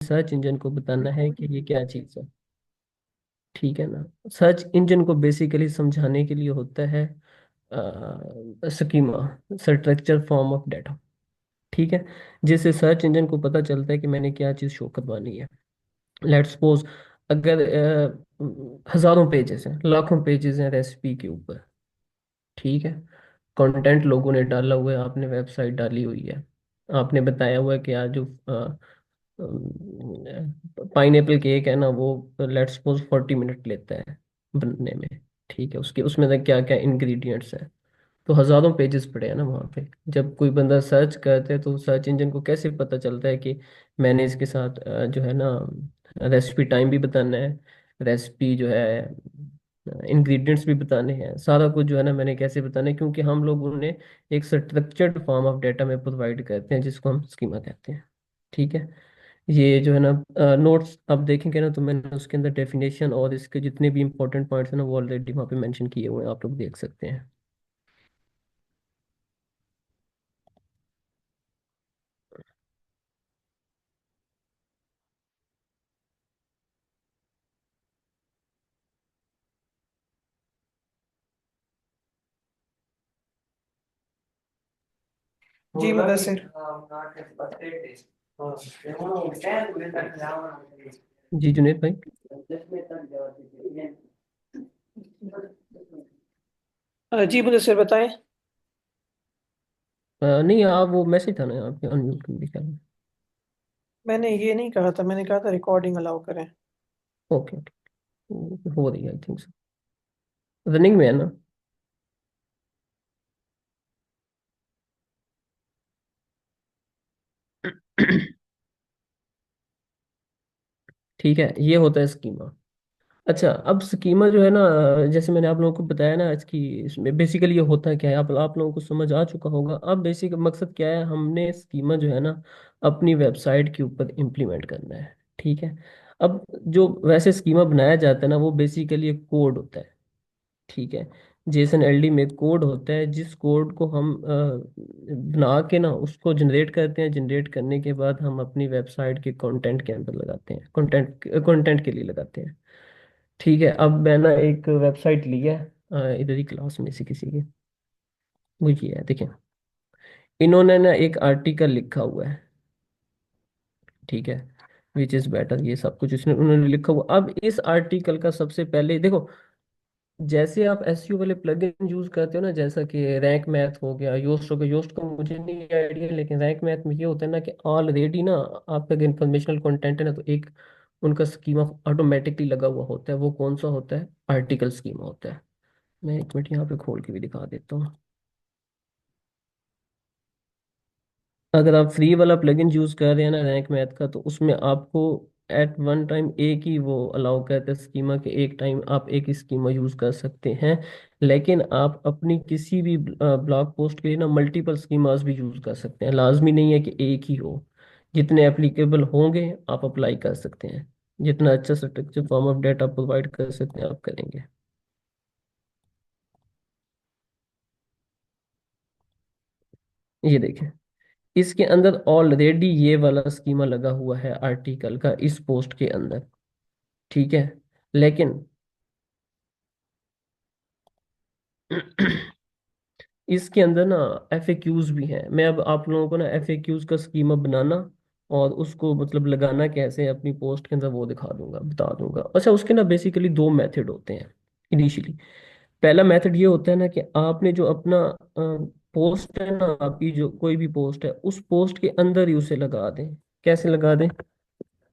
Search engine को बताना है कि ये क्या चीज़ है। ठीक है ना। सर्च इंजन को बेसिकली समझाने के लिए होता है schema, structure form of data. ठीक है। जिससे सर्च इंजन को पता चलता है कि मैंने क्या चीज़ शो करवानी है। लेट्स सपोज, अगर हजारों पेजेस हैं, लाखों पेजेस हैं रेसिपी के ऊपर। ठीक है। कंटेंट लोगों ने डाला हुआ है, आपने वेबसाइट डाली हुई है, आपने बताया हुआ है कि आज जो पाइनएप्पल केक है ना, वो लेट्स सपोज 40 मिनट लेता है बनने में। ठीक है। उसके उसमें क्या क्या इंग्रेडिएंट्स हैं। तो हजारों पेजेस पड़े हैं ना वहाँ पे। जब कोई बंदा सर्च करते हैं तो सर्च इंजन को कैसे पता चलता है कि मैंने इसके साथ जो है ना रेसिपी टाइम भी बताना है, रेसिपी जो है इंग्रेडिएंट्स भी बताने हैं, सारा कुछ जो है ना मैंने कैसे बताना है, क्योंकि हम लोग उन्हें एक स्ट्रक्चर्ड फॉर्म ऑफ डाटा में प्रोवाइड करते हैं जिसको हम स्कीमा कहते हैं। ठीक है। ये जो है ना नोट्स आप देखेंगे ना, तो मैंने उसके अंदर डेफिनेशन और इसके जितने भी इंपॉर्टेंट पॉइंट्स हैं ना वो ऑलरेडी वहाँ पे मेंशन किए हुए हैं, आप लोग देख सकते हैं। जी मुदस्सिर। जी जुनेद भाई। जी मुदस्सिर बताएं। नहीं, आप वो मैसेज था ना आपके अनम्यूट कर दिया। मैंने ये नहीं कहा था, मैंने कहा था रिकॉर्डिंग अलाउ करें। ओके ओके, हो रही है आई थिंक सो, रनिंग में है ना। ठीक है, ये होता है स्कीमा। अच्छा, अब स्कीमा जो है ना, जैसे मैंने आप लोगों को बताया ना आज की, इसमें बेसिकली ये होता क्या है आप लोगों को समझ आ चुका होगा। अब बेसिक मकसद क्या है, हमने स्कीमा जो है ना अपनी वेबसाइट के ऊपर इम्प्लीमेंट करना है। ठीक है। अब जो वैसे स्कीमा बनाया जाता है ना, वो बेसिकली एक कोड होता है। ठीक है। जेसन एलडी में कोड होता है, जिस कोड को हम बना के ना उसको जनरेट करते हैं। जनरेट करने के बाद हम अपनी वेबसाइट के कंटेंट के अंदर लगाते हैं, कंटेंट के लिए लगाते हैं। ठीक है। अब मैं ना एक वेबसाइट ली है इधर ही क्लास में से किसी की, वो ये है देखिए। इन्होंने ना एक आर्टिकल लिखा हुआ है। ठीक है। विच इज बेटर, ये सब कुछ इसने उन्होंने लिखा हुआ। अब इस आर्टिकल का सबसे पहले देखो, जैसे आप एसईओ वाले प्लगइन यूज करते हो ना, जैसा कि रैंक मैथ हो गया, योस्ट हो गया। योस्ट का मुझे नहीं आइडिया, लेकिन रैंक मैथ में ये होता है ना कि ऑलरेडी ना आपका अगर इंफॉर्मेशनल कंटेंट है ना, तो एक उनका स्कीमा ऑटोमेटिकली लगा हुआ होता है। वो कौन सा होता है? आर्टिकल स्कीमा होता है। मैं एक मिनट यहाँ पे खोल के भी दिखा देता हूँ। अगर आप फ्री वाला प्लगइन यूज कर रहे हैं ना रैंक मैथ का, तो उसमें आपको एट वन टाइम एक ही वो अलाउ करते हैं स्कीमा के, एक टाइम आप एक ही स्कीमा यूज कर सकते हैं। लेकिन आप अपनी किसी भी ब्लॉग पोस्ट के लिए ना मल्टीपल स्कीमास भी यूज कर सकते हैं, लाजमी नहीं है कि एक ही हो। जितने एप्लीकेबल होंगे आप अप्लाई कर सकते हैं। जितना अच्छा structure form of data provide कर सकते हैं आप करेंगे। ये देखें, इसके अंदर ऑलरेडी ये वाला स्कीमा लगा हुआ है आर्टिकल का इस पोस्ट के अंदर। ठीक है। लेकिन इसके अंदर ना एफ ए क्यूज भी हैं। मैं अब आप लोगों को ना एफ ए क्यूज का स्कीमा बनाना और उसको मतलब लगाना कैसे है अपनी पोस्ट के अंदर, वो दिखा दूंगा, बता दूंगा। अच्छा, उसके ना बेसिकली दो मेथड होते हैं इनिशियली। पहला मेथड ये होता है ना कि आपने जो अपना पोस्ट है ना, आपकी जो कोई भी पोस्ट है, उस पोस्ट के अंदर ही उसे लगा दें। कैसे लगा दें?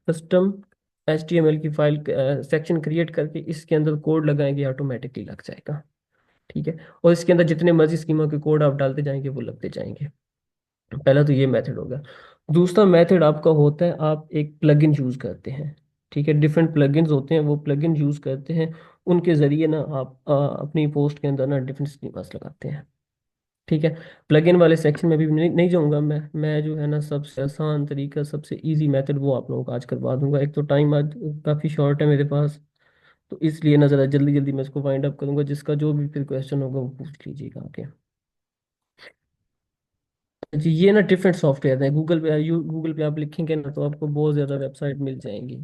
कस्टम HTML की फाइल सेक्शन क्रिएट करके इसके अंदर कोड लगाएंगे, ऑटोमेटिकली लग जाएगा। ठीक है। और इसके अंदर जितने मर्जी स्कीमा के कोड आप डालते जाएंगे वो लगते जाएंगे। पहला तो ये मेथड होगा। दूसरा मेथड आपका होता है, आप एक प्लगइन यूज करते हैं। ठीक है। डिफरेंट प्लगइन्स होते हैं, वो प्लगइन यूज करते हैं। उनके जरिए ना आप अपनी पोस्ट के अंदर ना डिफरेंट स्कीमास लगाते हैं। ठीक है। प्लगइन वाले सेक्शन में भी नहीं जाऊंगा मैं जो है ना सबसे आसान तरीका, सबसे इजी मेथड वो आप लोगों को आज करवा दूंगा। एक तो टाइम आज काफ़ी शॉर्ट है मेरे पास, तो इसलिए ना ज़रा जल्दी जल्दी मैं इसको वाइंड अप करूंगा। जिसका जो भी फिर क्वेश्चन होगा वो पूछ लीजिएगा आके। जी ये ना डिफरेंट सॉफ्टवेयर है। गूगल पे आप लिखेंगे ना तो आपको बहुत ज़्यादा वेबसाइट मिल जाएंगी।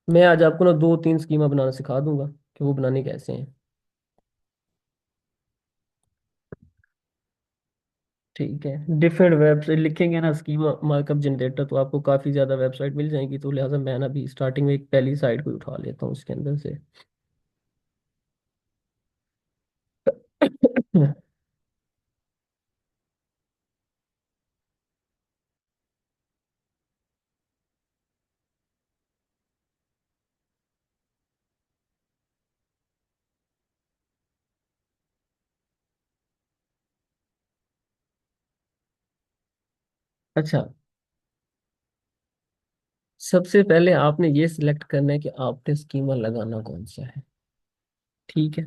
मैं आज आपको ना दो तीन स्कीमा बनाना सिखा दूंगा कि वो बनाने कैसे हैं। ठीक है, डिफरेंट वेबसाइट लिखेंगे ना स्कीमा मार्कअप जनरेटर तो आपको काफ़ी ज़्यादा वेबसाइट मिल जाएंगी। तो लिहाजा मैं ना अभी स्टार्टिंग में एक पहली साइट को उठा लेता हूँ उसके अंदर से। अच्छा, सबसे पहले आपने ये सिलेक्ट करना है कि आपने स्कीमा लगाना कौन सा है। ठीक है,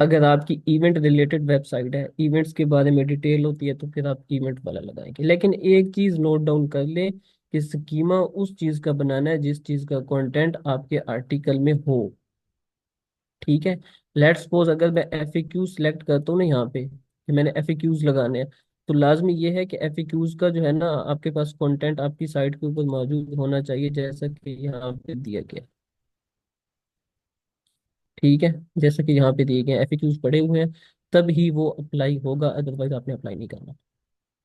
अगर आपकी इवेंट रिलेटेड वेबसाइट है, इवेंट्स के बारे में डिटेल होती है, तो फिर आप इवेंट वाला लगाएंगे। लेकिन एक चीज नोट डाउन कर ले कि स्कीमा उस चीज का बनाना है जिस चीज का कंटेंट आपके आर्टिकल में हो। ठीक है, लेट्स सपोज अगर मैं एफ ए क्यू सिलेक्ट करता हूँ ना यहाँ पे कि मैंने एफ ए क्यूज लगाने हैं, तो लाजमी ये है कि एफ ए क्यूज का जो है ना आपके पास कंटेंट आपकी साइट के ऊपर मौजूद होना चाहिए जैसा कि यहाँ पे दिया गया। ठीक है, जैसा कि यहाँ पे दिए गए एफ ए क्यूज पड़े हुए हैं, तब ही वो अप्लाई होगा, अदरवाइज आपने अप्लाई नहीं करना।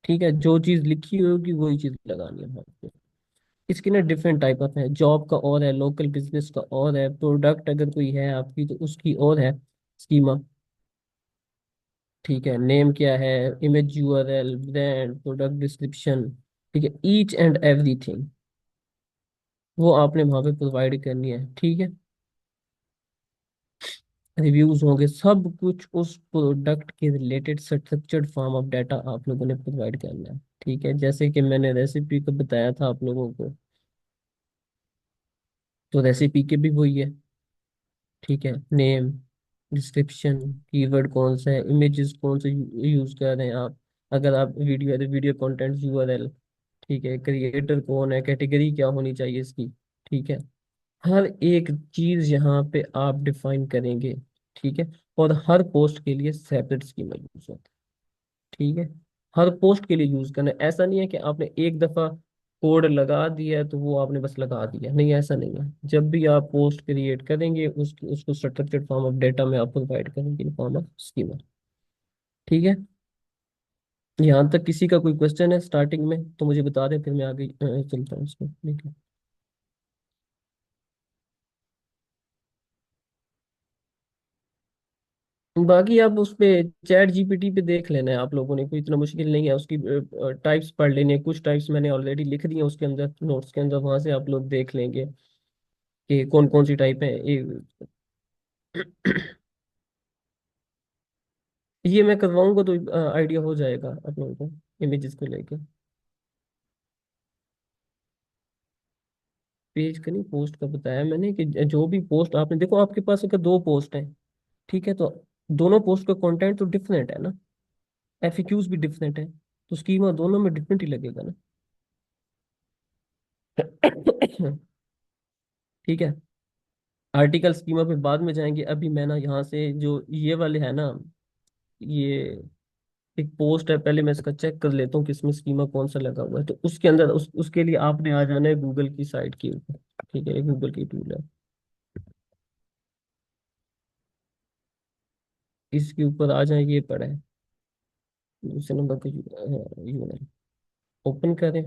ठीक है, जो चीज़ लिखी होगी वही चीज़ लगानी है वहाँ पे। इसकी ना डिफरेंट टाइप ऑफ है, जॉब का और है, लोकल बिजनेस का और है, प्रोडक्ट अगर कोई है आपकी तो उसकी और है स्कीमा। ठीक है, नेम क्या है, image URL, brand, product description. ठीक है, ईच एंड एवरीथिंग वो आपने वहाँ पे प्रोवाइड करनी है। ठीक है, रिव्यूज होंगे, सब कुछ उस प्रोडक्ट के related structured form of data आप लोगों ने प्रोवाइड करना है। ठीक है, जैसे कि मैंने रेसिपी का बताया था आप लोगों को, तो रेसिपी के भी वही है। ठीक है, नेम, डिस्क्रिप्शन, कीवर्ड कौन सा है, इमेजेस कौन से यूज कर रहे हैं आप, अगर आप वीडियो है तो वीडियो कंटेंट यूआरएल। ठीक है, क्रिएटर कौन है, कैटेगरी क्या होनी चाहिए इसकी। ठीक है, हर एक चीज यहाँ पे आप डिफाइन करेंगे। ठीक है, और हर पोस्ट के लिए सेपरेट स्कीमा यूज होता है। ठीक है, हर पोस्ट के लिए यूज करना है। ऐसा नहीं है कि आपने एक दफा कोड लगा दिया है तो वो आपने बस लगा दिया, नहीं ऐसा नहीं है। जब भी आप पोस्ट क्रिएट करेंगे उसको स्ट्रक्चर्ड फॉर्म ऑफ डेटा में आप प्रोवाइड करेंगे इन फॉर्म ऑफ स्कीमा। ठीक है, यहाँ तक किसी का कोई क्वेश्चन है स्टार्टिंग में तो मुझे बता दें, फिर मैं आगे चलता हूँ इसमें। ठीक है, बाकी आप उस पे चैट जीपीटी पे देख लेना है आप लोगों ने, कोई इतना मुश्किल नहीं है। उसकी टाइप्स पढ़ लेने हैं, कुछ टाइप्स मैंने ऑलरेडी लिख दी हैं उसके अंदर नोट्स के अंदर, वहां से आप लोग देख लेंगे कि कौन कौन सी टाइप है ये मैं करवाऊंगा तो आइडिया हो जाएगा आप लोगों को इमेजेस को लेके। पेज का नहीं, पोस्ट का बताया मैंने कि जो भी पोस्ट आपने देखो, आपके पास अगर दो पोस्ट हैं, ठीक है, तो दोनों पोस्ट का कंटेंट तो डिफरेंट है ना, एफएक्यूज भी डिफरेंट है, तो स्कीमा दोनों में डिफरेंट ही लगेगा ना। ठीक है, आर्टिकल स्कीमा पे बाद में जाएंगे। अभी मैं ना यहाँ से जो ये वाले है ना, ये एक पोस्ट है, पहले मैं इसका चेक कर लेता हूँ कि इसमें स्कीमा कौन सा लगा हुआ है। तो उसके अंदर उसके लिए आपने आ जाना है गूगल की साइट के ऊपर। ठीक है, ये गूगल की टूल है, इसके ऊपर आ जाए, ये पड़ा है दूसरे नंबर का यूआरएल ओपन करें।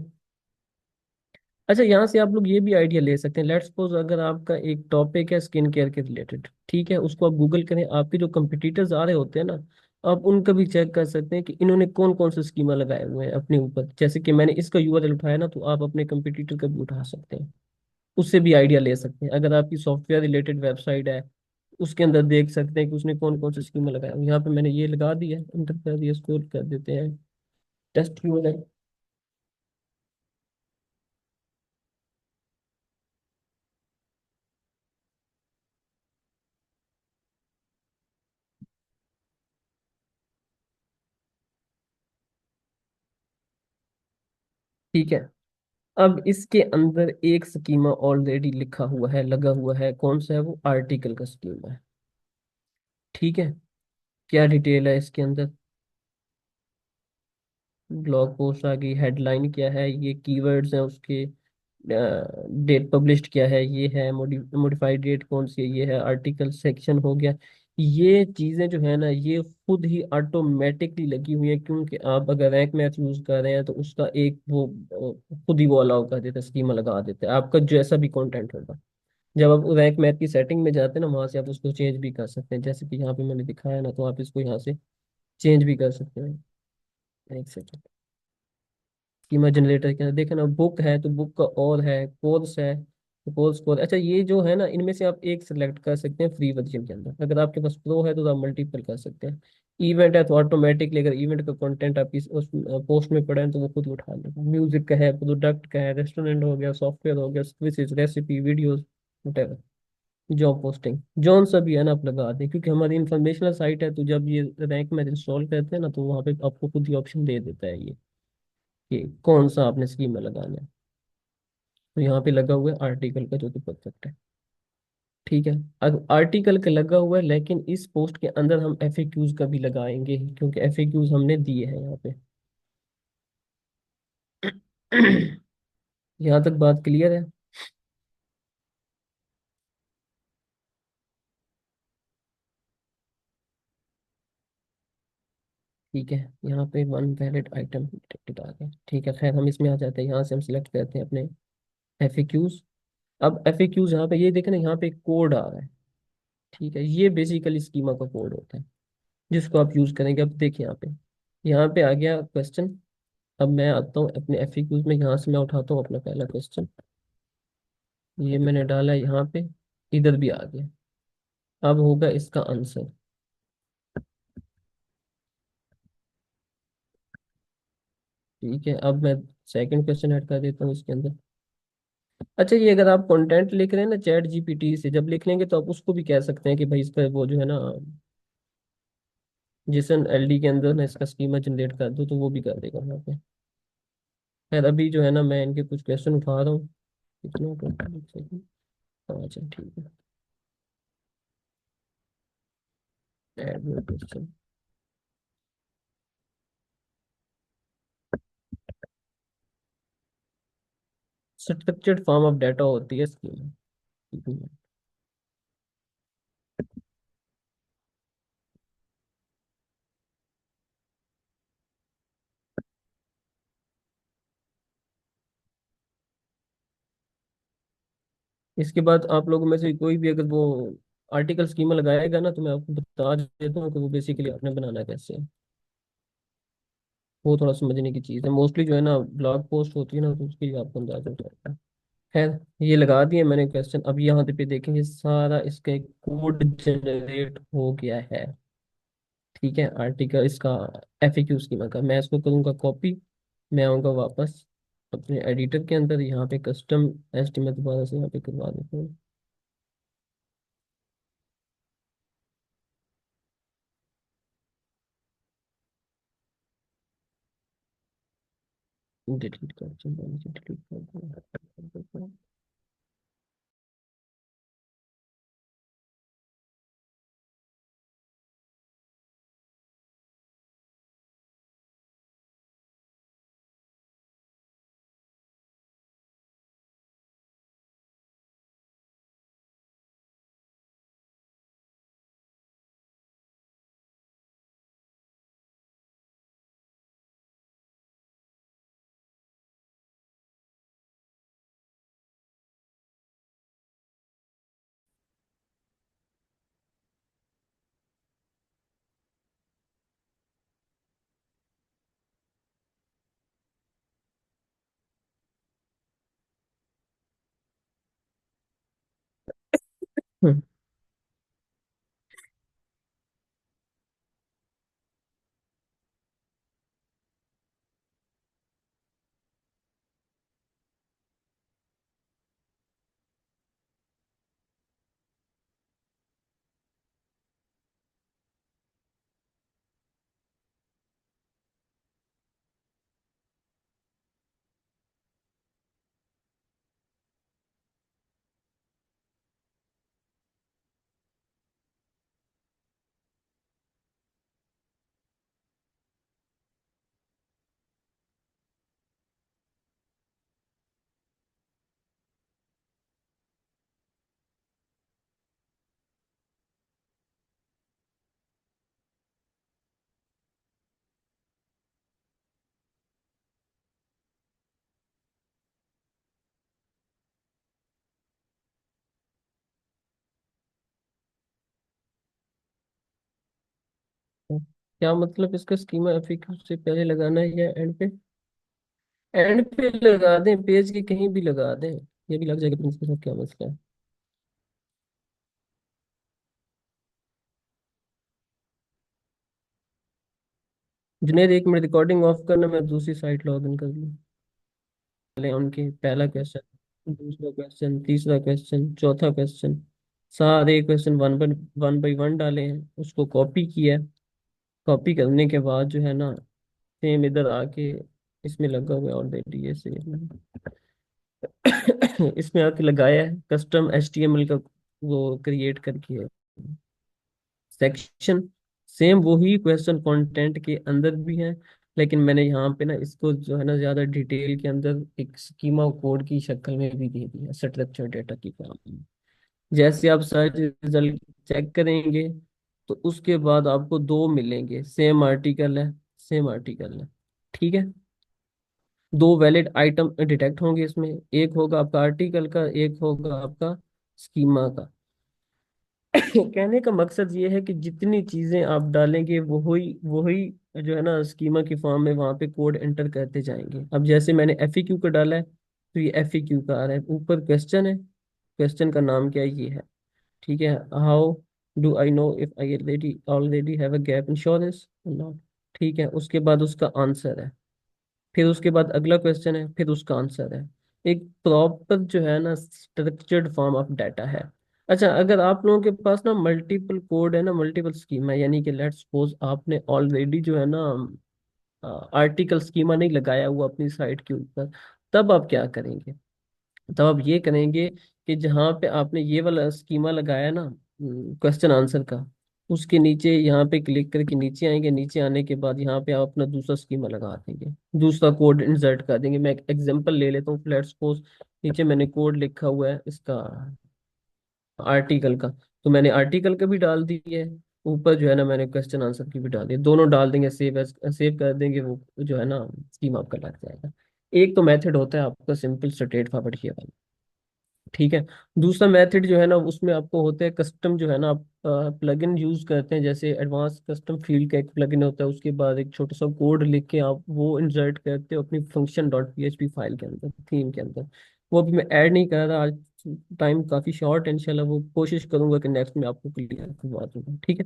अच्छा, यहाँ से आप लोग ये भी आइडिया ले सकते हैं, लेट्स सपोज अगर आपका एक टॉपिक है स्किन केयर के रिलेटेड, ठीक है, उसको आप गूगल करें, आपके जो कंपिटिटर्स आ रहे होते हैं ना, आप उनका भी चेक कर सकते हैं कि इन्होंने कौन कौन से स्कीमा लगाए हुए हैं अपने ऊपर। जैसे कि मैंने इसका यूआरएल उठाया ना, तो आप अपने कंपिटिटर का भी उठा सकते हैं, उससे भी आइडिया ले सकते हैं। अगर आपकी सॉफ्टवेयर रिलेटेड वेबसाइट है, उसके अंदर देख सकते हैं कि उसने कौन कौन से स्कीमा लगाया हुआ है। यहाँ पे मैंने ये लगा दिया, इंटर कर दिया, स्क्रॉल कर देते हैं, टेस्ट यूआरएल। ठीक है, अब इसके अंदर एक स्कीमा ऑलरेडी लिखा हुआ है, लगा हुआ है, कौन सा है वो, आर्टिकल का स्कीमा है। ठीक है, क्या डिटेल है इसके अंदर, ब्लॉग पोस्ट आ गई, हेडलाइन क्या है, ये कीवर्ड्स हैं उसके, डेट पब्लिश्ड क्या है, ये है मॉडिफाइड डेट कौन सी है, ये है आर्टिकल सेक्शन हो गया। ये चीजें जो है ना, ये खुद ही ऑटोमेटिकली लगी हुई है, क्योंकि आप अगर रैंक मैथ यूज कर रहे हैं तो उसका एक वो खुद ही वो अलाउ कर देता है, स्कीमा लगा देता है आपका जैसा भी कंटेंट होगा। जब आप रैंक मैथ की सेटिंग में जाते हैं ना, वहां से आप उसको चेंज भी कर सकते हैं, जैसे कि यहाँ पे मैंने दिखाया ना, तो आप इसको यहाँ से चेंज भी कर सकते हैं। एक सेकंड। स्कीमा जनरेटर के अंदर देखे ना, बुक है तो बुक का और है, कोर्स है तो कोर्स कोर्स। अच्छा, ये जो है ना, इनमें से आप एक सेलेक्ट कर सकते हैं फ्री वर्जन के अंदर। अगर आपके पास प्रो है तो आप मल्टीपल कर सकते हैं। इवेंट है तो ऑटोमेटिकली, अगर इवेंट का कंटेंट आपकी उस पोस्ट में पड़ा है तो वो खुद उठा लेगा। म्यूजिक का है, प्रोडक्ट का है, रेस्टोरेंट हो गया, सॉफ्टवेयर हो गया, quiz, recipe, videos, whatever, job posting, जौन सा भी है ना आप लगा दें, क्योंकि हमारी इंफॉर्मेशनल साइट है। तो जब ये रैंक में इंस्टॉल करते हैं ना, तो वहाँ पे आपको खुद ही ऑप्शन दे देता है ये कि कौन सा आपने स्कीम में लगाना है। तो यहाँ पे लगा हुआ है आर्टिकल का, जो कि परफेक्ट है। ठीक है। अब आर्टिकल का लगा हुआ है, लेकिन इस पोस्ट के अंदर हम एफएक्यूज का भी लगाएंगे ही, क्योंकि एफएक्यूज हमने दिए हैं यहाँ पे। यहाँ तक बात क्लियर है? ठीक है। यहाँ पे वन वैलिड आइटम डिटेक्टेड आ गया। ठीक है, खैर हम इसमें आ जाते हैं। यहाँ से हम सिलेक्ट करते हैं अपने एफएक्यूज। अब एफएक्यूज यहाँ पे ये देखें ना, यहाँ पे एक कोड आ रहा है। ठीक है, ये बेसिकली स्कीमा का कोड होता है, जिसको आप यूज करेंगे। अब देखिए यहाँ पे आ गया क्वेश्चन। अब मैं आता हूँ अपने एफएक्यूज में, यहाँ से मैं उठाता हूँ अपना पहला क्वेश्चन। ये मैंने डाला यहाँ पे, इधर भी आ गया। अब होगा इसका आंसर। ठीक है, अब मैं सेकंड क्वेश्चन ऐड कर देता हूँ इसके अंदर। अच्छा, ये अगर आप कंटेंट लिख रहे हैं ना चैट जीपीटी से जब लिख लेंगे, तो आप उसको भी कह सकते हैं कि भाई इसका वो जो है ना, जेसन एलडी के अंदर ना इसका स्कीमा जनरेट कर दो, तो वो भी कर देगा वहाँ पे। खैर अभी जो है ना, मैं इनके कुछ क्वेश्चन उठा रहा हूँ। कितना टोटल, एक सेकंड। अच्छा ठीक है, add new question. Structured form of data होती है स्कीमा। इसके बाद आप लोगों में से कोई भी अगर वो आर्टिकल स्कीमा लगाएगा ना, तो मैं आपको बता देता हूँ कि वो बेसिकली आपने बनाना कैसे है। वो थोड़ा समझने की चीज़ है, मोस्टली जो है ना ब्लॉग पोस्ट होती है ना, तो उसके लिए आपको अंदाजा हो जाता है। खैर, ये लगा दिए मैंने क्वेश्चन। अब यहाँ पे देखेंगे सारा इसका एक कोड जनरेट हो गया है। ठीक है, आर्टिकल इसका एफएक्यू स्कीमा का मैं इसको करूँगा कॉपी। मैं आऊँगा वापस अपने एडिटर के अंदर, यहाँ पे कस्टम एचटीएमएल दोबारा से यहाँ पे करवा देता हूँ। डिलीट कर, डिलीट कर दूँ। हम्म। क्या मतलब इसका, स्कीमा एफएक्यू से पहले लगाना है या एंड पे? एंड पे लगा दें, पेज के कहीं भी लगा दें, ये भी लग जाएगा, प्रिंस के साथ क्या मसला है। जुनेद, 1 मिनट रिकॉर्डिंग ऑफ करना, मैं दूसरी साइट लॉग इन कर लूँ। पहले उनके पहला क्वेश्चन, दूसरा क्वेश्चन, तीसरा क्वेश्चन, चौथा क्वेश्चन, सारे क्वेश्चन वन बाई वन डाले हैं, उसको कॉपी किया है। कॉपी करने के बाद जो है ना, सेम इधर आके इसमें लगा हुआ है ऑलरेडी, ये सेम इसमें आके लगाया है, कस्टम एचटीएमएल का वो क्रिएट करके है सेक्शन। सेम वही क्वेश्चन कंटेंट के अंदर भी है, लेकिन मैंने यहाँ पे ना इसको जो है ना ज्यादा डिटेल के अंदर एक स्कीमा कोड की शक्ल में भी दे दिया, स्ट्रक्चर डेटा की फॉर्म में। जैसे आप सर्च रिजल्ट चेक करेंगे, तो उसके बाद आपको दो मिलेंगे, सेम आर्टिकल है, सेम आर्टिकल है, ठीक है। दो वैलिड आइटम डिटेक्ट होंगे इसमें, एक होगा आपका आर्टिकल का, एक होगा आपका स्कीमा का। कहने का मकसद ये है कि जितनी चीजें आप डालेंगे वो वही वही जो है ना स्कीमा की फॉर्म में वहां पे कोड एंटर करते जाएंगे। अब जैसे मैंने एफएक्यू का डाला है, तो ये एफएक्यू का आ रहा है, ऊपर क्वेश्चन है, क्वेश्चन का नाम क्या है, ये है, ठीक है। How do I know if I already have a gap insurance not, ठीक है। उसके बाद उसका आंसर है, फिर उसके बाद अगला क्वेश्चन है, फिर उसका आंसर है। एक प्रॉपर जो है ना स्ट्रक्चर्ड फॉर्म ऑफ डाटा है। अच्छा, अगर आप लोगों के पास ना मल्टीपल कोड है ना, मल्टीपल स्कीमा, यानी कि लेट्स सपोज आपने ऑलरेडी जो है ना आर्टिकल स्कीमा नहीं लगाया हुआ अपनी साइट के ऊपर, तब आप क्या करेंगे? तब आप ये करेंगे कि जहाँ पे आपने ये वाला स्कीमा लगाया ना क्वेश्चन आंसर का, उसके नीचे यहाँ पे क्लिक करके नीचे आएंगे, नीचे आने के बाद यहाँ पे आप अपना दूसरा स्कीमा लगा देंगे, दूसरा कोड इंसर्ट कर देंगे। मैं एक एग्जांपल ले लेता हूँ, लेट्स सपोज नीचे मैंने कोड लिखा हुआ है इसका आर्टिकल का, तो मैंने आर्टिकल का भी डाल दिया है, ऊपर जो है ना मैंने क्वेश्चन आंसर की भी डाल दिया, दोनों डाल देंगे, सेव कर देंगे, वो जो है ना स्कीमा आपका लग जाएगा। एक तो मेथड होता है आपका सिंपल स्ट्रेट फॉरवर्ड ये वाला, ठीक है। दूसरा मेथड जो है ना उसमें आपको होता है कस्टम, जो है ना आप प्लगइन यूज करते हैं, जैसे एडवांस कस्टम फील्ड का एक प्लगइन होता है, उसके बाद एक छोटा सा कोड लिख के आप वो इंसर्ट करते हो अपनी फंक्शन डॉट पीएचपी फाइल के अंदर, थीम के अंदर। वो अभी मैं ऐड नहीं कर रहा आज, टाइम काफी शॉर्ट है, इंशाल्लाह वो कोशिश करूंगा कि नेक्स्ट में आपको क्लियर करवा दूंगा, ठीक है।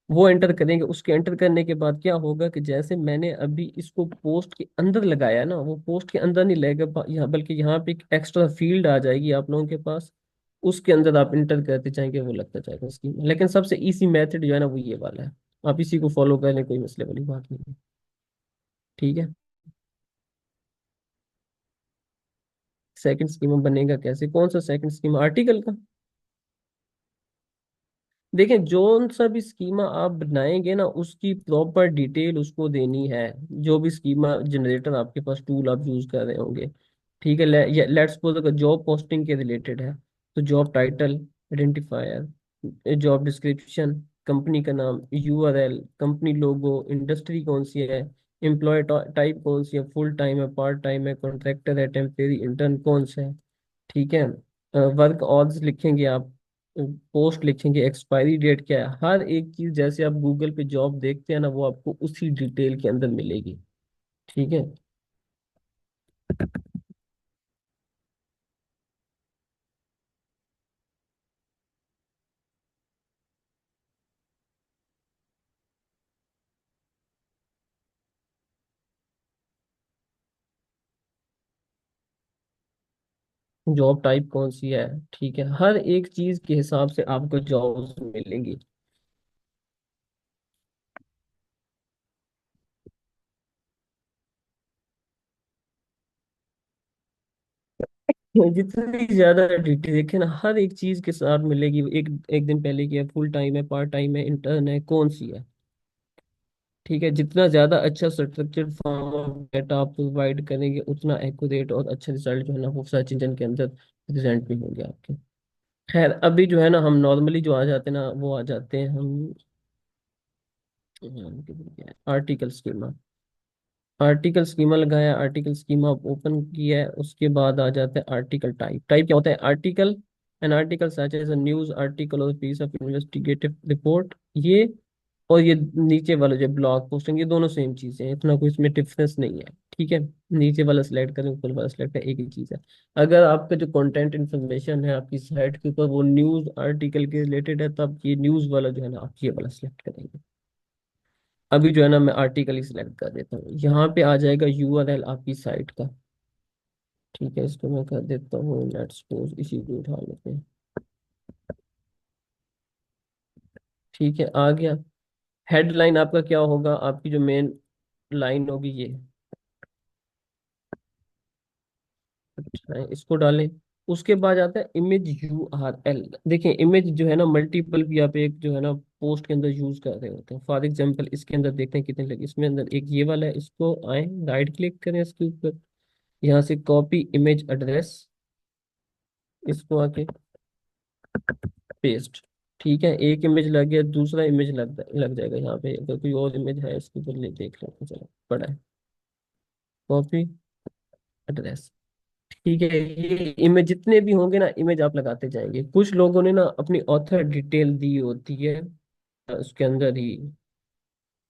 वो एंटर करेंगे, उसके एंटर करने के बाद क्या होगा कि जैसे मैंने अभी इसको पोस्ट के अंदर लगाया ना, वो पोस्ट के अंदर नहीं लगेगा यहाँ, बल्कि यहाँ पे एक एक्स्ट्रा फील्ड आ जाएगी आप लोगों के पास, उसके अंदर आप इंटर करते जाएंगे, वो लगता जाएगा उसकी। लेकिन सबसे इजी मेथड जो है ना वो ये वाला है, आप इसी को फॉलो कर लें, कोई मसले वाली बात नहीं है, ठीक है। सेकंड स्कीमा बनेगा कैसे, कौन सा सेकंड स्कीमा, आर्टिकल का? देखें, जो सा भी स्कीमा आप बनाएंगे ना उसकी प्रॉपर डिटेल उसको देनी है, जो भी स्कीमा जनरेटर आपके पास टूल आप यूज कर रहे होंगे, ठीक है। लेट्स सपोज अगर जॉब पोस्टिंग के रिलेटेड है, तो job title, identifier, job description, company का नाम, यूआरएल, कंपनी लोगो, इंडस्ट्री कौन सी है, एम्प्लॉय टाइप कौन सी है, फुल टाइम है, पार्ट टाइम है, कॉन्ट्रैक्टर है, टेम्परेरी इंटर्न कौन सा है, ठीक है। वर्क ऑर्स लिखेंगे आप, पोस्ट लिखेंगे, एक्सपायरी डेट क्या है, हर एक चीज जैसे आप गूगल पे जॉब देखते हैं ना वो आपको उसी डिटेल के अंदर मिलेगी, ठीक है। जॉब टाइप कौन सी है, ठीक है, हर एक चीज के हिसाब से आपको जॉब्स मिलेंगी। जितनी ज्यादा डिटेल देखे ना हर एक चीज के साथ मिलेगी, एक एक दिन पहले की है, फुल टाइम है, पार्ट टाइम है, इंटर्न है, कौन सी है, ठीक है। जितना ज्यादा अच्छा स्ट्रक्चर्ड फॉर्म ऑफ डेटा आप प्रोवाइड करेंगे, उतना एक्यूरेट और अच्छा रिजल्ट जो है ना वो सर्च इंजन के अंदर प्रेजेंट भी होंगे आपके। खैर, अभी जो है ना हम नॉर्मली जो आ जाते हैं ना वो आ जाते हैं हम आर्टिकल स्कीमा। आर्टिकल स्कीमा लगाया, आर्टिकल स्कीमा ओपन किया है, उसके बाद आ जाता है आर्टिकल टाइप। टाइप क्या होता है, article, an article such as a news article और पीस ऑफ इन्वेस्टिगेटिव रिपोर्ट, ये और ये नीचे वाला जो ब्लॉग पोस्टिंग, ये दोनों सेम चीजें हैं, इतना कोई इसमें डिफरेंस नहीं है। ठीक है, नीचे वाला सिलेक्ट करें, ऊपर वाला सिलेक्ट करें, एक ही चीज है। अगर आपका जो कंटेंट इन्फॉर्मेशन है आपकी साइट के ऊपर वो न्यूज आर्टिकल के रिलेटेड है, तब ये न्यूज वाला जो है ना, आप ये वाला सिलेक्ट करेंगे। अभी जो है ना, मैं आर्टिकल ही सिलेक्ट कर देता हूँ, यहाँ पे आ जाएगा यूआरएल आपकी साइट का। ठीक है, इसको मैं कर देता हूँ, लेट्स सपोज इसी को उठा लेते हैं। ठीक है, आ गया। हेडलाइन आपका क्या होगा, आपकी जो मेन लाइन होगी ये। अच्छा है, इसको डालें। उसके बाद आता है इमेज यूआरएल। देखिए, इमेज जो है ना, मल्टीपल भी आप एक जो है ना पोस्ट के अंदर यूज कर रहे होते हैं। फॉर एग्जांपल इसके अंदर देखते हैं कितने लगे, इसमें अंदर एक ये वाला है, इसको आए राइट क्लिक करें इसके ऊपर, यहाँ से कॉपी इमेज एड्रेस, इसको आके पेस्ट। ठीक है, एक इमेज लग गया, दूसरा इमेज लग जाएगा यहाँ पे। अगर कोई और इमेज है इसके ऊपर देख लेते हैं, चलो पड़ा है, कॉपी एड्रेस। ठीक है, ये इमेज जितने भी होंगे ना, इमेज आप लगाते जाएंगे। कुछ लोगों ने ना अपनी ऑथर डिटेल दी होती है उसके अंदर ही,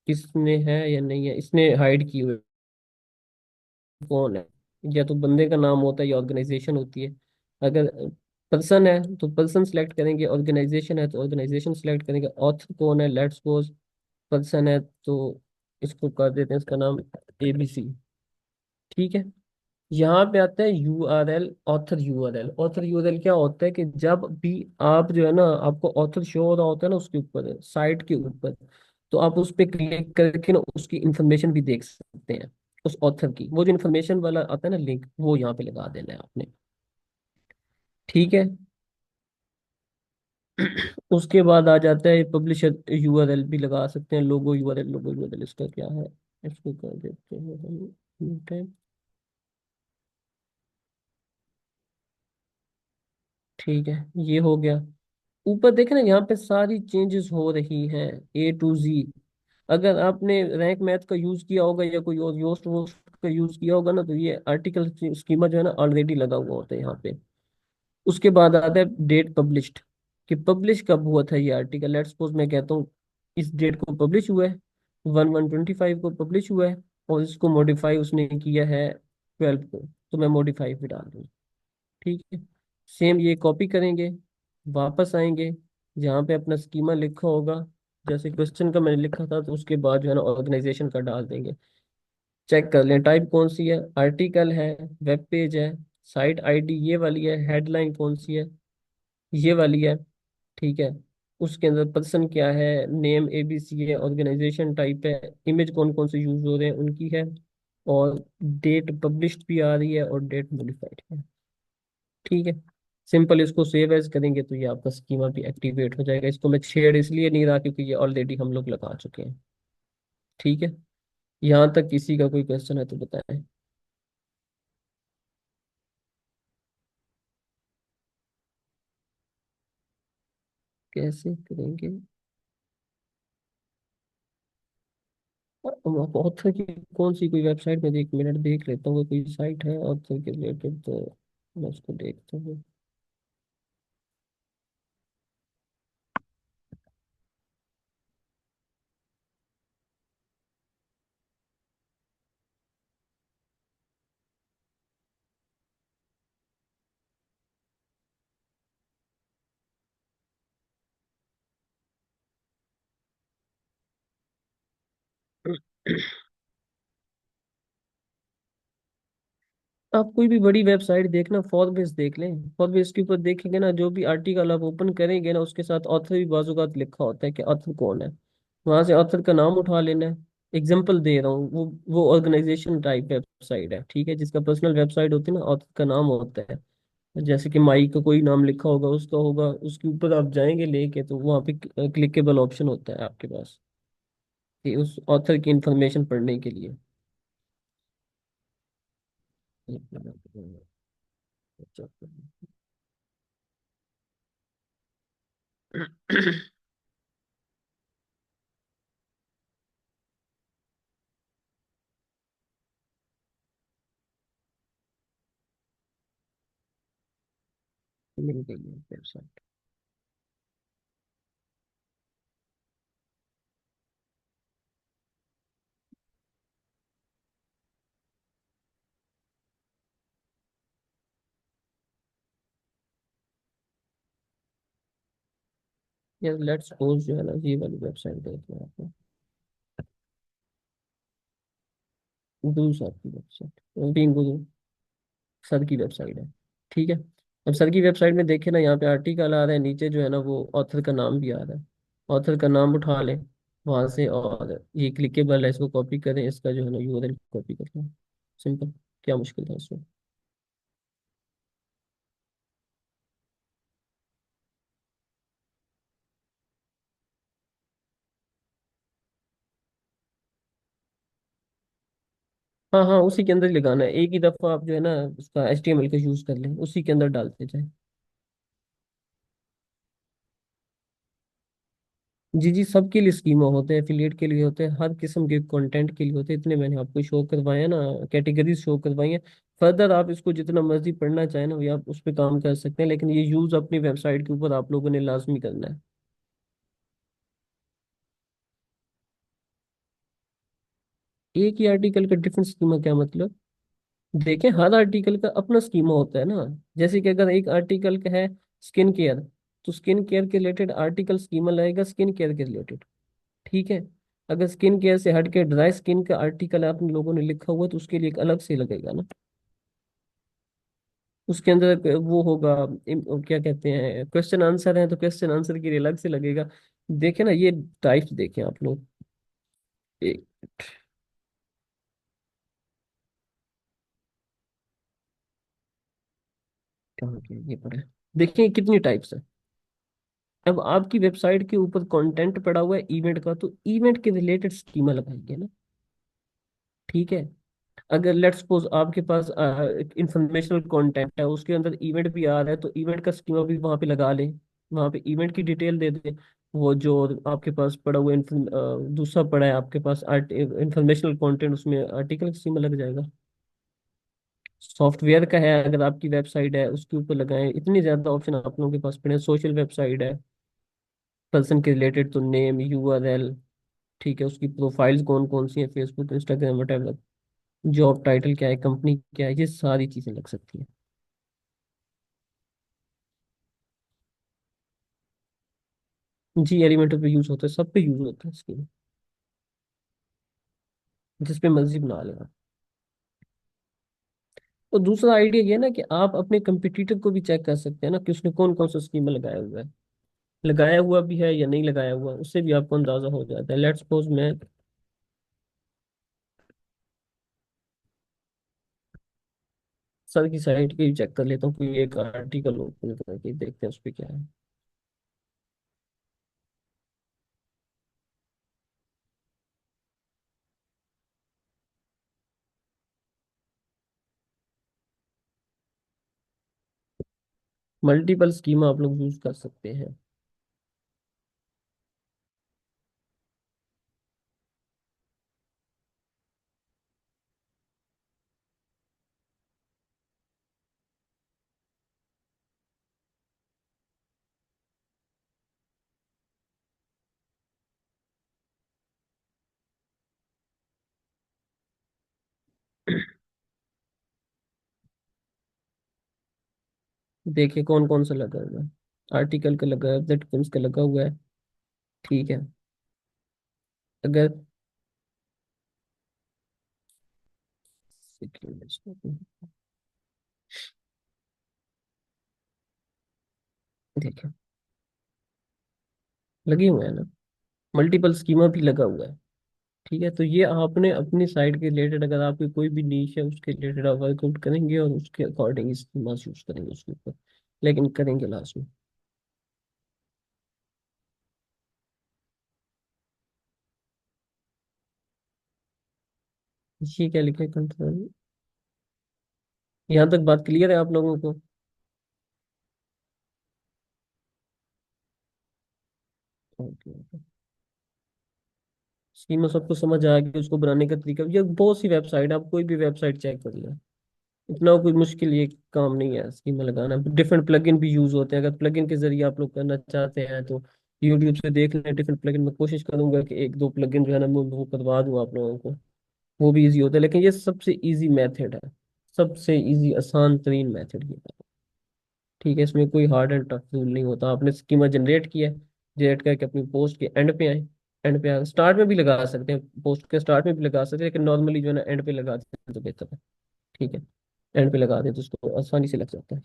किसने है या नहीं है, इसने हाइड की हुई है, कौन है। या तो बंदे का नाम होता है या ऑर्गेनाइजेशन होती है। अगर पर्सन है तो पर्सन सेलेक्ट करेंगे, ऑर्गेनाइजेशन है तो ऑर्गेनाइजेशन सेलेक्ट करेंगे, ऑथर कौन है, लेट्स सपोज पर्सन है तो इसको कर देते हैं इसका नाम एबीसी। ठीक है, यहाँ पे आता है URL, author URL. Author URL क्या होता है कि जब भी आप जो है ना, आपको ऑथर शो हो रहा होता है ना उसके ऊपर, साइट के ऊपर, तो आप उस पर क्लिक करके ना उसकी इंफॉर्मेशन भी देख सकते हैं। उस ऑथर की वो जो इन्फॉर्मेशन वाला आता है ना लिंक, वो यहाँ पे लगा देना है आपने। ठीक है। उसके बाद आ जाता है पब्लिशर यूआरएल भी लगा सकते हैं, लोगो यूआरएल। लोगो यूआरएल इसका क्या है, इसको कर देते हैं हम। ठीक है, ये हो गया। ऊपर देखे ना, यहाँ पे सारी चेंजेस हो रही हैं, A to Z। अगर आपने रैंक मैथ का यूज किया होगा या कोई और योस्ट वोस्ट का यूज किया होगा ना, तो ये आर्टिकल स्कीमा जो है ना ऑलरेडी लगा हुआ होता है यहाँ पे। उसके बाद आता है डेट पब्लिश्ड, कि पब्लिश कब हुआ था ये आर्टिकल। लेट्स सपोज मैं कहता हूँ इस डेट को पब्लिश हुआ है, 1/1/25 को पब्लिश हुआ है, और इसको मॉडिफाई उसने किया है 12 को, तो मैं मॉडिफाई भी डाल दूँ। ठीक है, सेम ये कॉपी करेंगे, वापस आएंगे जहाँ पे अपना स्कीमा लिखा होगा, जैसे क्वेश्चन का मैंने लिखा था, तो उसके बाद जो है ना ऑर्गेनाइजेशन का डाल देंगे। चेक कर लें टाइप कौन सी है, आर्टिकल है, वेब पेज है, साइट आईडी ये वाली है, हेडलाइन कौन सी है, ये वाली है। ठीक है, उसके अंदर पर्सन क्या है, नेम एबीसी है, ऑर्गेनाइजेशन टाइप है, इमेज कौन कौन से यूज हो रहे हैं उनकी है, और डेट पब्लिश्ड भी आ रही है और डेट मॉडिफाइड है। ठीक है, सिंपल इसको सेव एज करेंगे तो ये आपका स्कीमा भी एक्टिवेट हो जाएगा। इसको मैं छेड़ इसलिए नहीं रहा क्योंकि ये ऑलरेडी हम लोग लगा चुके हैं। ठीक है, यहाँ तक किसी का कोई क्वेश्चन है तो बताएं। कैसे करेंगे, ऑथर की कौन सी कोई वेबसाइट में, एक मिनट देख लेता हूँ, कोई साइट है ऑथर के रिलेटेड तो मैं उसको देखता हूँ। आप कोई भी बड़ी वेबसाइट देखना, फॉरबेस देख लें। फॉरबेस के ऊपर देखेंगे ना, जो भी आर्टिकल आप ओपन करेंगे ना, उसके साथ ऑथर भी बाजूकात लिखा होता है कि ऑथर कौन है। वहां से ऑथर का नाम उठा लेना है। एग्जाम्पल दे रहा हूँ, वो ऑर्गेनाइजेशन टाइप वेबसाइट है, ठीक है, जिसका पर्सनल वेबसाइट होती है ना, ऑथर का नाम होता है। जैसे कि माई का कोई नाम लिखा होगा, उसका होगा, उसके ऊपर आप जाएंगे लेके, तो वहाँ पे क्लिकेबल ऑप्शन होता है आपके पास, कि उस ऑथर की इंफॉर्मेशन पढ़ने के लिए। मिल गई है वेबसाइट। यार लेट्स सपोज जो है ना, ये वाली वेबसाइट देख लो आपने, गुरु साहब की वेबसाइट, बीइंग गुरु सर की वेबसाइट है। ठीक है। अब सर की वेबसाइट में देखे ना, यहाँ पे आर्टिकल आ रहा है, नीचे जो है ना वो ऑथर का नाम भी आ रहा है। ऑथर का नाम उठा लें वहां से, और ये क्लिकेबल है, इसको कॉपी करें, इसका जो है ना यूआरएल कॉपी कर लें। सिंपल। क्या मुश्किल था इसमें? हाँ हाँ, उसी के अंदर ही लगाना है, एक ही दफा आप जो है ना उसका एचटीएमएल का यूज कर लें, उसी के अंदर डालते जाए। जी जी, सबके लिए स्कीमा होते हैं, एफिलिएट के लिए होते हैं, हर किस्म के कंटेंट के लिए होते हैं, इतने मैंने आपको शो करवाए हैं ना, कैटेगरीज शो करवाई हैं। फर्दर आप इसको जितना मर्जी पढ़ना चाहें ना भैया, आप उस पर काम कर सकते हैं, लेकिन ये यूज अपनी वेबसाइट के ऊपर आप लोगों ने लाजमी करना है। एक ही आर्टिकल का डिफरेंट स्कीमा क्या मतलब? देखें, हर आर्टिकल का अपना स्कीमा होता है ना। जैसे कि अगर एक आर्टिकल का है स्किन केयर, तो स्किन केयर के रिलेटेड आर्टिकल स्कीमा लगेगा स्किन केयर के रिलेटेड। ठीक है। अगर स्किन केयर से हट के ड्राई स्किन का आर्टिकल आप लोगों ने लिखा हुआ है, तो उसके लिए एक अलग से लगेगा ना। उसके अंदर वो होगा, क्या कहते हैं, क्वेश्चन आंसर है तो क्वेश्चन आंसर के लिए अलग से लगेगा। देखे ना, ये टाइप्स देखें आप लोग। एक कहाँ के ये पढ़े, देखिए कितनी टाइप्स है। अब आपकी वेबसाइट के ऊपर कंटेंट पड़ा हुआ है इवेंट का, तो इवेंट के रिलेटेड स्कीमा लगाएंगे ना। ठीक है। अगर लेट्स सपोज आपके पास इंफॉर्मेशनल कंटेंट है, उसके अंदर इवेंट भी आ रहा है, तो इवेंट का स्कीमा भी वहां पे लगा लें। वहां पे इवेंट की डिटेल दे दें। वो जो आपके पास पड़ा हुआ दूसरा पड़ा है आपके पास आर्ट इंफॉर्मेशनल कंटेंट, उसमें आर्टिकल स्कीमा लग जाएगा। सॉफ्टवेयर का है, अगर आपकी वेबसाइट है उसके ऊपर लगाएं, इतनी ज्यादा ऑप्शन आप लोगों के पास पड़े हैं। सोशल वेबसाइट है, पर्सन के रिलेटेड तो नेम, यूआरएल। ठीक है, उसकी प्रोफाइल्स कौन कौन सी है, Facebook, Instagram, whatever. Job title क्या है, कंपनी क्या है, ये सारी चीजें लग सकती हैं। जी, एलिमेंटर पे यूज होता है, सब पे यूज होता है स्कीम, जिस पे मर्जी बना लेना। और दूसरा आइडिया ये है ना कि आप अपने कंपटीटर को भी चेक कर सकते हैं ना, कि उसने कौन कौन सा स्कीम लगाया हुआ है, लगाया हुआ भी है या नहीं लगाया हुआ, उससे भी आपको अंदाजा हो जाता है। लेट्स सपोज मैं सर की साइट पे भी चेक कर लेता हूँ, कोई एक आर्टिकल ओपन करके देखते हैं उस पे क्या है। मल्टीपल स्कीम आप लोग यूज कर सकते हैं। देखिए कौन कौन सा लगा हुआ है। आर्टिकल का लगा है, वेबसाइट का लगा हुआ है। ठीक है। अगर देखिए, लगी हुए है ना, मल्टीपल स्कीमा भी लगा हुआ है। ठीक है, तो ये आपने अपनी साइट के रिलेटेड, अगर आपकी कोई भी नीश है उसके रिलेटेड आप वर्कआउट करेंगे, और उसके अकॉर्डिंग स्कीमा यूज करेंगे उसके ऊपर, लेकिन करेंगे लास्ट में। ये क्या लिखा है, कंट्रोल? यहाँ तक बात क्लियर है आप लोगों को? ओके। स्कीमा सबको समझ आ गई, उसको बनाने का तरीका, ये बहुत सी वेबसाइट, आप कोई भी वेबसाइट चेक कर लें। इतना कोई मुश्किल ये काम नहीं है स्कीमा लगाना। डिफरेंट प्लगइन भी यूज होते हैं, अगर प्लगइन के जरिए आप लोग करना चाहते हैं तो यूट्यूब से देख लें डिफरेंट प्लगइन। मैं कोशिश करूंगा कि एक दो प्लगइन जो है ना मैं वो करवा दूं आप लोगों को। वो भी इजी होता है, लेकिन ये सबसे इजी मेथड है, सबसे इजी आसान तरीन मेथड ये है। ठीक है, इसमें कोई हार्ड एंड टफ रूल नहीं होता। आपने स्कीमा जनरेट किया है, जेट करके अपनी पोस्ट के एंड पे आए। एंड पे आए, स्टार्ट में भी लगा सकते हैं, पोस्ट के स्टार्ट में भी लगा सकते हैं, लेकिन नॉर्मली जो है ना एंड पे लगा देते हैं तो बेहतर है। ठीक है, एंड पे लगा दें तो उसको आसानी से लग जाता है।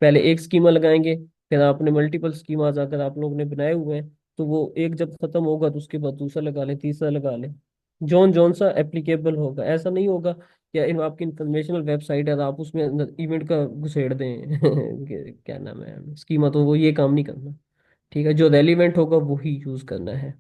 पहले एक स्कीमा लगाएंगे, फिर आपने मल्टीपल स्कीमाज अगर आप लोगों ने बनाए हुए हैं तो वो एक जब खत्म होगा तो उसके बाद दूसरा लगा लें, तीसरा लगा लें। जौन जौन सा एप्लीकेबल होगा, ऐसा नहीं होगा कि आपकी इंफॉर्मेशनल वेबसाइट है तो आप उसमें इवेंट का घुसेड़ दें क्या नाम है स्कीमा, तो वो ये काम नहीं करना। ठीक है, जो रेलिवेंट होगा वही यूज करना है।